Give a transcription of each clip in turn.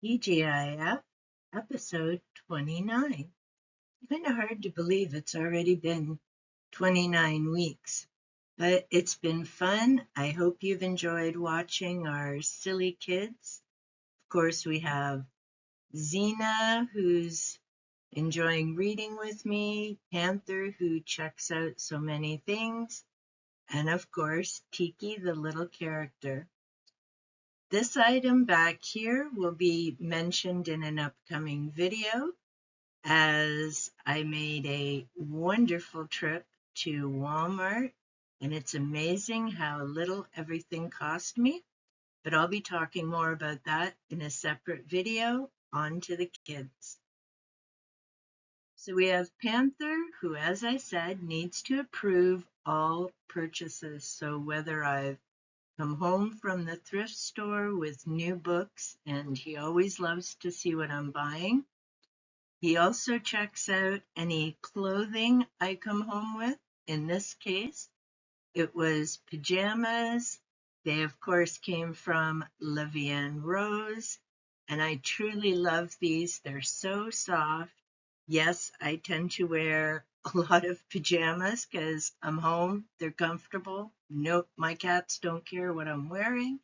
TGIF, episode 29. Kind of hard to believe it's already been 29 weeks, but it's been fun. I hope you've enjoyed watching our silly kids. Of course, we have Zena, who's enjoying reading with me, Panther, who checks out so many things, and of course, Tiki, the little character. This item back here will be mentioned in an upcoming video, as I made a wonderful trip to Walmart, and it's amazing how little everything cost me, but I'll be talking more about that in a separate video. On to the kids. So we have Panther, who, as I said, needs to approve all purchases. So whether I've come home from the thrift store with new books, and he always loves to see what I'm buying. He also checks out any clothing I come home with. In this case, it was pajamas. They, of course, came from Levian Rose, and I truly love these. They're so soft. Yes, I tend to wear a lot of pajamas because I'm home. They're comfortable. Nope, my cats don't care what I'm wearing.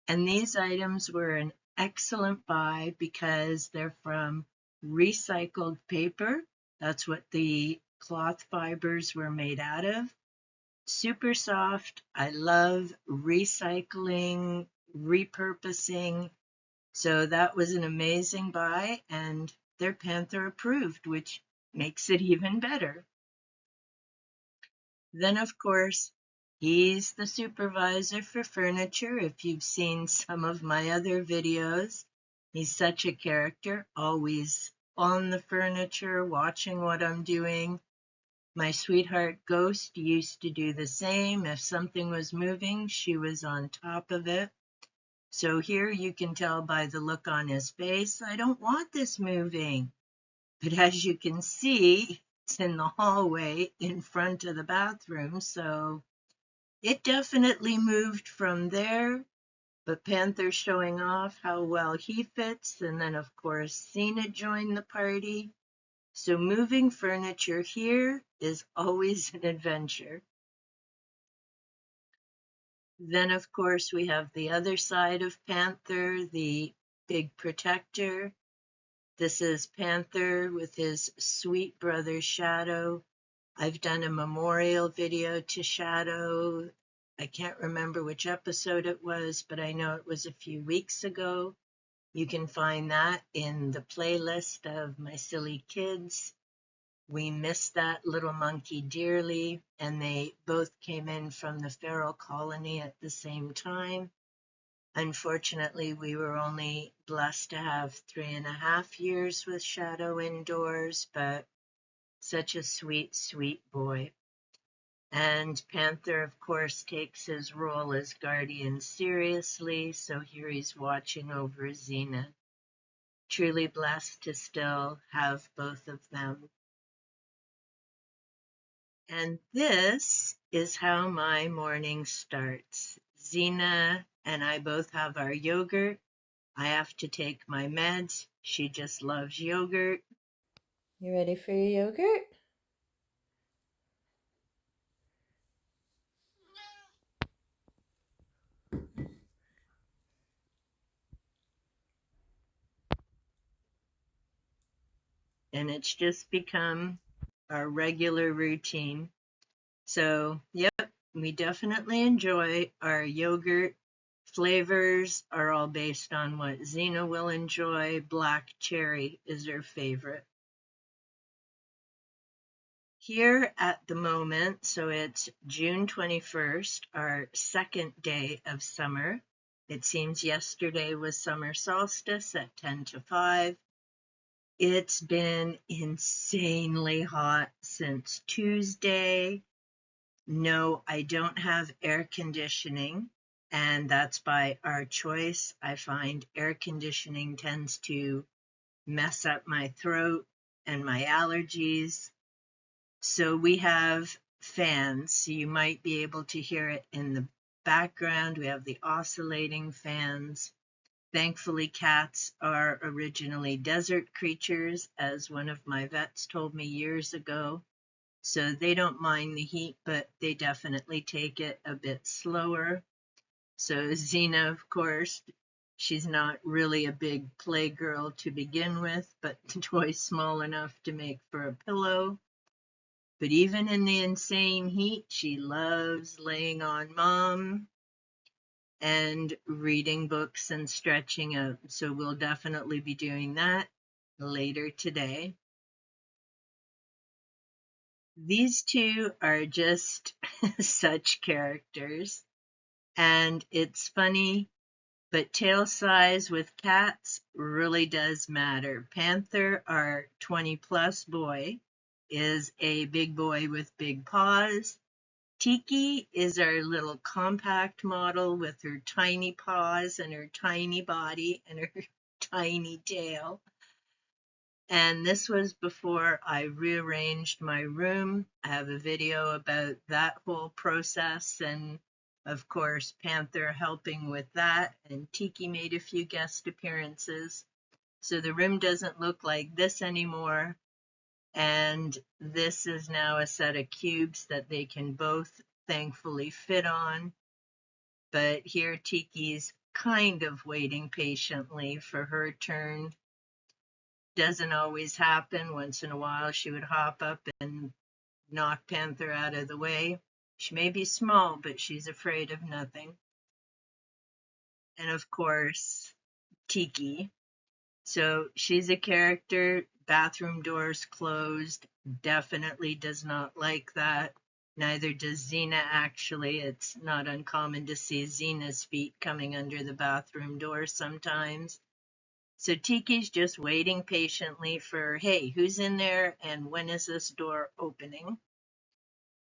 And these items were an excellent buy because they're from recycled paper. That's what the cloth fibers were made out of. Super soft. I love recycling, repurposing. So that was an amazing buy, and they're Panther approved, which makes it even better. Then, of course, he's the supervisor for furniture. If you've seen some of my other videos, he's such a character, always on the furniture, watching what I'm doing. My sweetheart Ghost used to do the same. If something was moving, she was on top of it. So here you can tell by the look on his face, I don't want this moving. But as you can see, it's in the hallway in front of the bathroom, so it definitely moved from there. But Panther's showing off how well he fits, and then of course Zena joined the party. So moving furniture here is always an adventure. Then of course we have the other side of Panther, the big protector. This is Panther with his sweet brother Shadow. I've done a memorial video to Shadow. I can't remember which episode it was, but I know it was a few weeks ago. You can find that in the playlist of my silly kids. We miss that little monkey dearly, and they both came in from the feral colony at the same time. Unfortunately, we were only blessed to have 3.5 years with Shadow indoors, but such a sweet, sweet boy. And Panther, of course, takes his role as guardian seriously, so here he's watching over Zena. Truly blessed to still have both of them. And this is how my morning starts. Zena and I both have our yogurt. I have to take my meds. She just loves yogurt. You ready for your yogurt? And it's just become our regular routine. So, yep, we definitely enjoy our yogurt. Flavors are all based on what Zena will enjoy. Black cherry is her favorite. Here at the moment, so it's June 21st, our second day of summer. It seems yesterday was summer solstice at 10 to 5. It's been insanely hot since Tuesday. No, I don't have air conditioning, and that's by our choice. I find air conditioning tends to mess up my throat and my allergies. So we have fans, so you might be able to hear it in the background. We have the oscillating fans. Thankfully, cats are originally desert creatures, as one of my vets told me years ago. So they don't mind the heat, but they definitely take it a bit slower. So Zena, of course, she's not really a big playgirl to begin with, but the toy's small enough to make for a pillow. But even in the insane heat, she loves laying on mom and reading books and stretching out. So we'll definitely be doing that later today. These two are just such characters. And it's funny, but tail size with cats really does matter. Panther, our 20 plus boy, is a big boy with big paws. Tiki is our little compact model with her tiny paws and her tiny body and her tiny tail. And this was before I rearranged my room. I have a video about that whole process, and of course, Panther helping with that, and Tiki made a few guest appearances. So the room doesn't look like this anymore. And this is now a set of cubes that they can both thankfully fit on. But here Tiki's kind of waiting patiently for her turn. Doesn't always happen. Once in a while, she would hop up and knock Panther out of the way. She may be small, but she's afraid of nothing. And of course, Tiki. So she's a character, bathroom doors closed, definitely does not like that. Neither does Zena, actually. It's not uncommon to see Zena's feet coming under the bathroom door sometimes. So Tiki's just waiting patiently for, hey, who's in there and when is this door opening?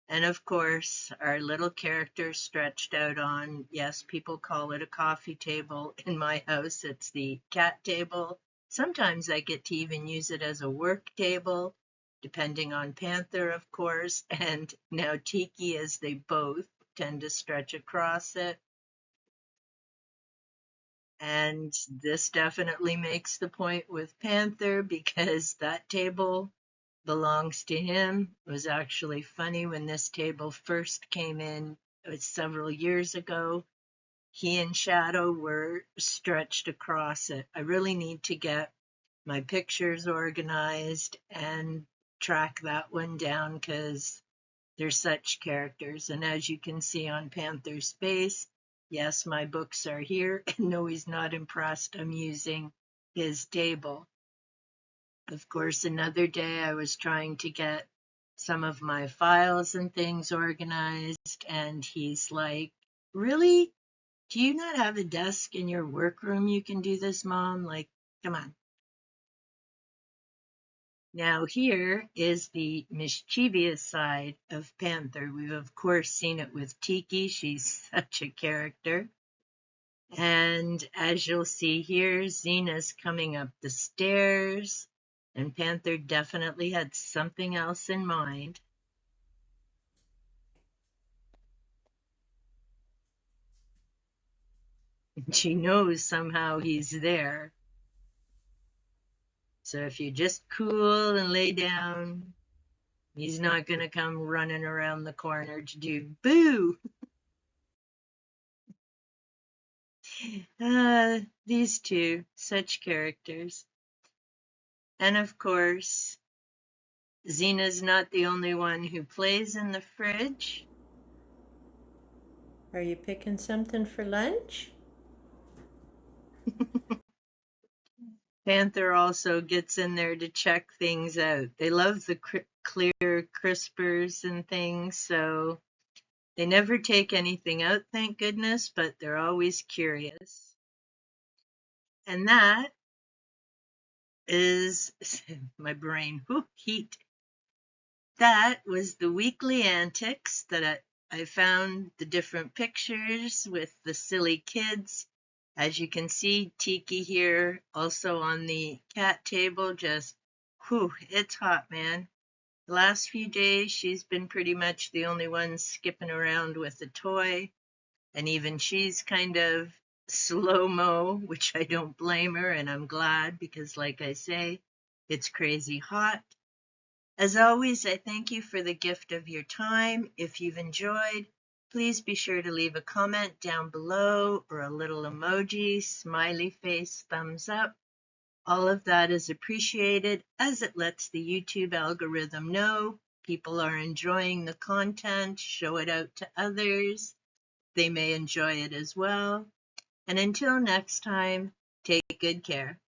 And of course, our little character stretched out on, yes, people call it a coffee table. In my house, it's the cat table. Sometimes I get to even use it as a work table, depending on Panther, of course, and now Tiki, as they both tend to stretch across it. And this definitely makes the point with Panther because that table belongs to him. It was actually funny when this table first came in, it was several years ago. He and Shadow were stretched across it. I really need to get my pictures organized and track that one down because they're such characters. And as you can see on Panther's face, yes, my books are here. And no, he's not impressed. I'm using his table. Of course, another day I was trying to get some of my files and things organized, and he's like, really? Do you not have a desk in your workroom you can do this, Mom? Like, come on. Now, here is the mischievous side of Panther. We've, of course, seen it with Tiki. She's such a character. And as you'll see here, Zena's coming up the stairs, and Panther definitely had something else in mind. She knows somehow he's there. So if you just cool and lay down, he's not going to come running around the corner to do boo. These two, such characters. And of course, Zena's not the only one who plays in the fridge. Are you picking something for lunch? Panther also gets in there to check things out. They love the clear crispers and things, so they never take anything out, thank goodness, but they're always curious. And that is my brain, whew, heat. That was the weekly antics that I found the different pictures with the silly kids. As you can see, Tiki here also on the cat table, just, whew, it's hot, man. The last few days, she's been pretty much the only one skipping around with a toy, and even she's kind of slow-mo, which I don't blame her, and I'm glad because, like I say, it's crazy hot. As always, I thank you for the gift of your time. If you've enjoyed, please be sure to leave a comment down below or a little emoji, smiley face, thumbs up. All of that is appreciated as it lets the YouTube algorithm know people are enjoying the content, show it out to others. They may enjoy it as well. And until next time, take good care.